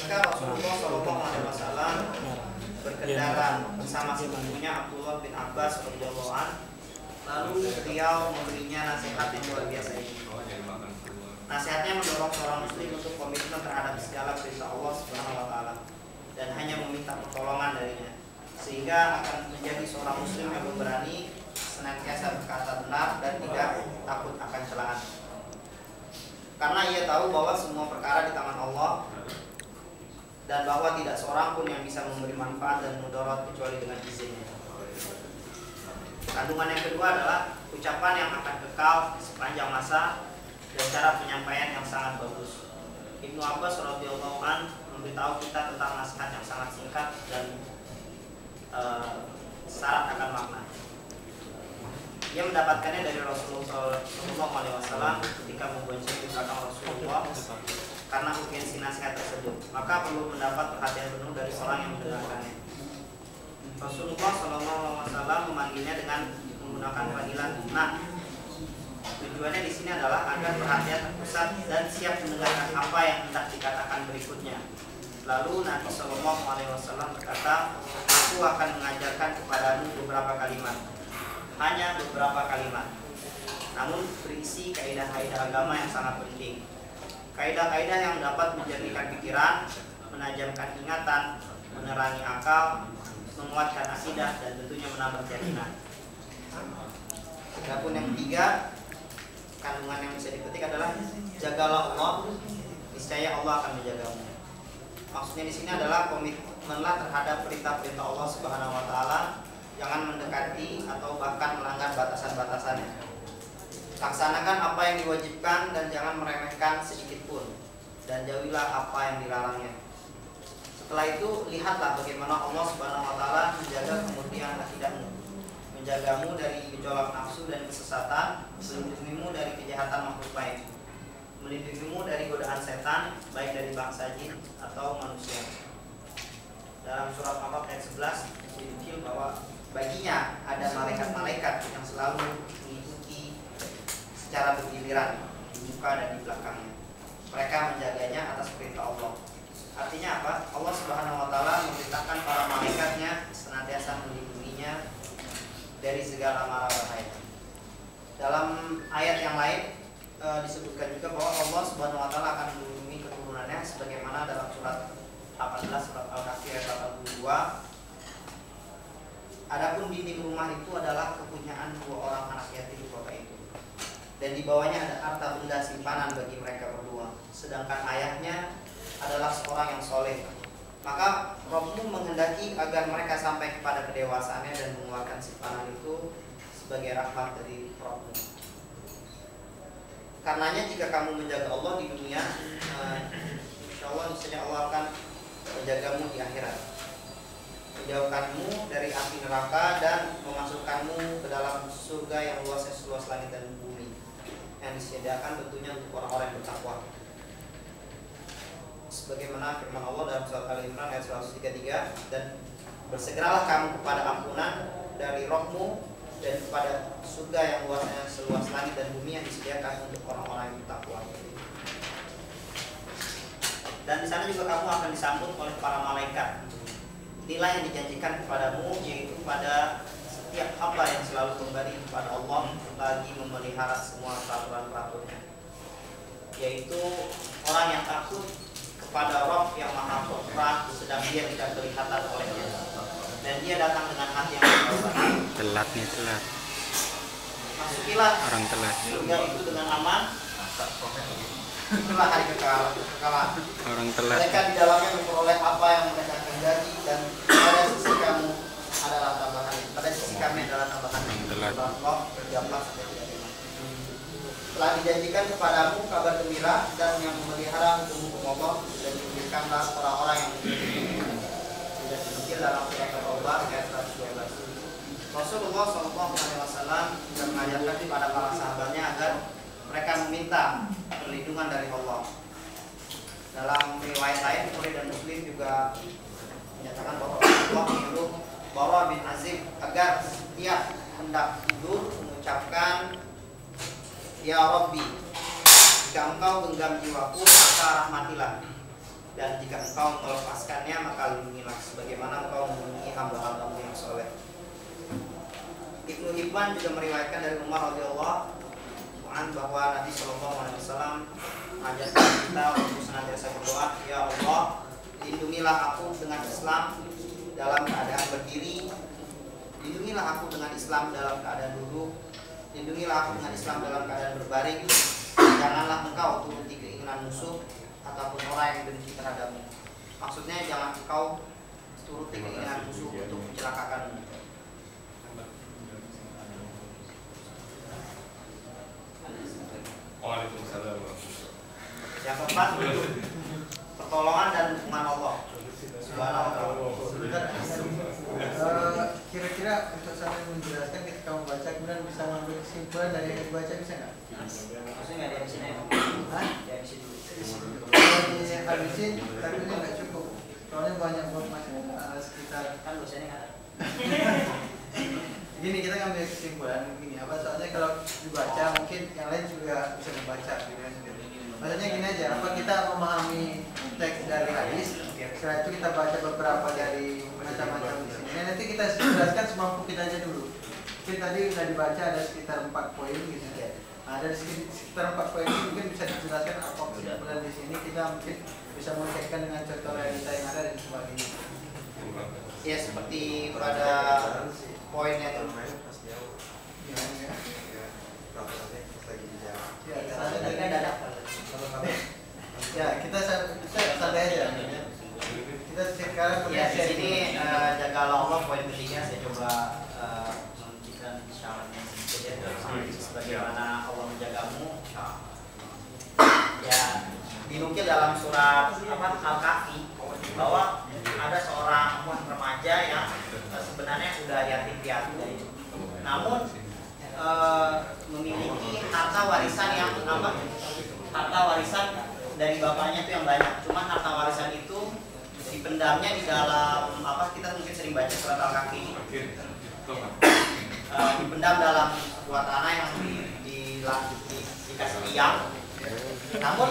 ketika Rasulullah SAW berkendara bersama sepupunya Abdullah bin Abbas radhiyallahu anhu, lalu beliau memberinya nasihat yang luar biasa ini. Nasihatnya mendorong seorang muslim untuk komitmen terhadap segala perintah Allah Subhanahu wa taala dan hanya meminta pertolongan darinya, sehingga akan menjadi seorang muslim yang berani senantiasa berkata benar dan tidak takut akan celaan. Karena ia tahu bahwa semua perkara di tangan Allah dan bahwa tidak seorang pun yang bisa memberi manfaat dan mudarat kecuali dengan izinnya. Kandungan yang kedua adalah ucapan yang akan kekal sepanjang masa dan cara penyampaian yang sangat bagus. Ibnu Abbas radhiyallahu anhu memberitahu kita tentang nasihat yang sangat singkat dan syarat akan makna. Ia mendapatkannya dari Rasulullah SAW ketika membonceng di belakang Rasulullah karena urgensi nasihat tersebut, maka perlu mendapat perhatian penuh dari orang yang mendengarkannya. Rasulullah SAW memanggilnya dengan menggunakan panggilan "Nak". Tujuannya di sini adalah agar perhatian terpusat dan siap mendengarkan apa yang hendak dikatakan berikutnya. Lalu Nabi SAW berkata, "Aku akan mengajarkan kepadamu beberapa kalimat, hanya beberapa kalimat, namun berisi kaidah-kaidah agama yang sangat penting. Kaidah-kaidah yang dapat menjernihkan pikiran, menajamkan ingatan, menerangi akal, menguatkan akidah, dan tentunya menambah keyakinan." Adapun yang ketiga, kandungan yang bisa dipetik adalah jagalah Allah, niscaya Allah akan menjagamu. Maksudnya di sini adalah komitmenlah terhadap perintah-perintah Allah Subhanahu wa taala, jangan mendekati atau bahkan melanggar batasan-batasannya. Laksanakan apa yang diwajibkan dan jangan meremehkan sedikit pun, dan jauhilah apa yang dilarangnya. Setelah itu lihatlah bagaimana Allah Subhanahu wa taala menjaga kemurnian akidahmu, menjagamu dari gejolak nafsu dan kesesatan, melindungimu dari kejahatan makhluk lain, melindungimu dari godaan setan, baik dari bangsa jin atau manusia. Dalam surat Al-Baqarah ayat 11 disebutkan bahwa baginya ada malaikat-malaikat yang selalu mengikuti secara bergiliran di muka dan di belakangnya. Mereka menjaganya atas perintah Allah. Artinya apa? Allah Subhanahu wa taala memerintahkan para malaikatnya senantiasa melindunginya dari segala mara bahaya. Dalam ayat yang lain disebutkan juga bahwa Allah Subhanahu wa taala akan melindungi keturunannya sebagaimana dalam surat 18 surat Al-Kahfi ayat 82. Adapun dinding rumah itu adalah kepunyaan dua orang anak yatim di kota itu, dan di bawahnya ada harta benda simpanan bagi mereka berdua, sedangkan ayahnya adalah seorang yang soleh. Maka Rabbmu menghendaki agar mereka sampai kepada kedewasaannya dan mengeluarkan simpanan itu sebagai rahmat dari Rabbmu. Karenanya jika kamu menjaga Allah di dunia, insya Allah niscaya Allah akan menjagamu di akhirat, menjauhkanmu dari api neraka dan memasukkanmu ke dalam surga yang luasnya seluas langit dan bumi, yang disediakan tentunya untuk orang-orang yang bertakwa. Sebagaimana firman Allah dalam surat Al-Imran ayat 133, dan bersegeralah kamu kepada ampunan dari Rabbmu dan kepada surga yang luasnya seluas langit dan bumi yang disediakan untuk orang-orang yang bertakwa. Dan di sana juga kamu akan disambut oleh para malaikat. Inilah yang dijanjikan kepadamu, yaitu pada setiap hamba yang selalu kembali kepada Allah lagi memelihara semua peraturan-peraturnya, yaitu orang yang takut kepada Rabb yang maha pemurah sedang dia tidak kelihatan olehnya, dan dia datang dengan hati yang bersabar. Telat nih, telat. Masukilah Orang telat. surga itu dengan aman. Itulah hari kekekalan. Orang telat. Mereka di dalamnya memperoleh apa yang mereka kehendaki, dan pada sisi kamu adalah tambahan. Pada sisi kami adalah tambahan. Telat. Telah dijanjikan kepadamu kabar gembira dan yang memelihara hukum-hukum Allah, dan diberikanlah orang-orang yang tidak dikecil dalam surat Al-Taubah ayat 112. Rasulullah SAW juga mengajarkan kepada para sahabatnya agar mereka meminta perlindungan dari Allah. Dalam riwayat lain, Bukhari dan Muslim juga menyatakan bahwa Allah menyuruh Bara bin Azib agar setiap hendak tidur mengucapkan, "Ya Rabbi, jika engkau genggam jiwaku, maka rahmatilah, dan jika engkau melepaskannya maka lindungilah sebagaimana engkau melindungi hamba-hambamu yang soleh. Ibnu Hibban juga meriwayatkan dari Umar radhiyallahu anhu bahwa Nabi Shallallahu Alaihi Wasallam mengajarkan kita untuk senantiasa berdoa, ya Allah, lindungilah aku dengan Islam dalam keadaan berdiri, lindungilah aku dengan Islam dalam keadaan duduk, lindungilah aku dengan Islam dalam keadaan berbaring. Janganlah engkau turuti keinginan musuh ataupun orang yang benci terhadapmu. Maksudnya jangan engkau turuti keinginan musuh untuk mencelakakanmu. Yang keempat, pertolongan dan dukungan Allah Subhanahu wa ta'ala. Kira-kira untuk sampai menjelaskan ketika membaca kemudian bisa mengambil kesimpulan dari yang dibaca, bisa nggak? Maksudnya nggak dihabisin ya? Hah? Dihabisin dulu. Kalau dihabisin, tapi ini nggak cukup. Soalnya banyak buat masyarakat sekitar. Kan dosennya nggak ada. Gini, kita ngambil kesimpulan begini apa? Soalnya kalau dibaca mungkin yang lain juga bisa membaca gitu kan. Maksudnya gini aja, apa kita memahami teks dari hadis, setelah itu kita baca beberapa dari macam-macam di sini. Nah, nanti kita jelaskan semampu kita aja dulu. Mungkin tadi sudah dibaca ada sekitar 4 poin gitu. Nah, dari sekitar 4 poin ini mungkin bisa dijelaskan apa kesimpulan di sini. Kita mungkin bisa mengaitkan dengan contoh realita yang ada dan sebagainya. Ya seperti pada poinnya itu. Ya, kita santai aja. Kita sekarang Ya di sini jagalah Allah, poin ketiga saya coba menunjukkan syaratnya sedikit ya, sebagaimana Allah menjagamu. Ya dinukil dalam surat Al-Kahfi bahwa ada seorang remaja yang sebenarnya sudah yatim piatu, namun memiliki harta warisan yang harta warisan dari bapaknya itu yang banyak. Cuma harta warisan itu dipendamnya di dalam kita mungkin sering baca surat Al-Kahfi, dipendam dalam sebuah tanah yang dikasih tiang. Namun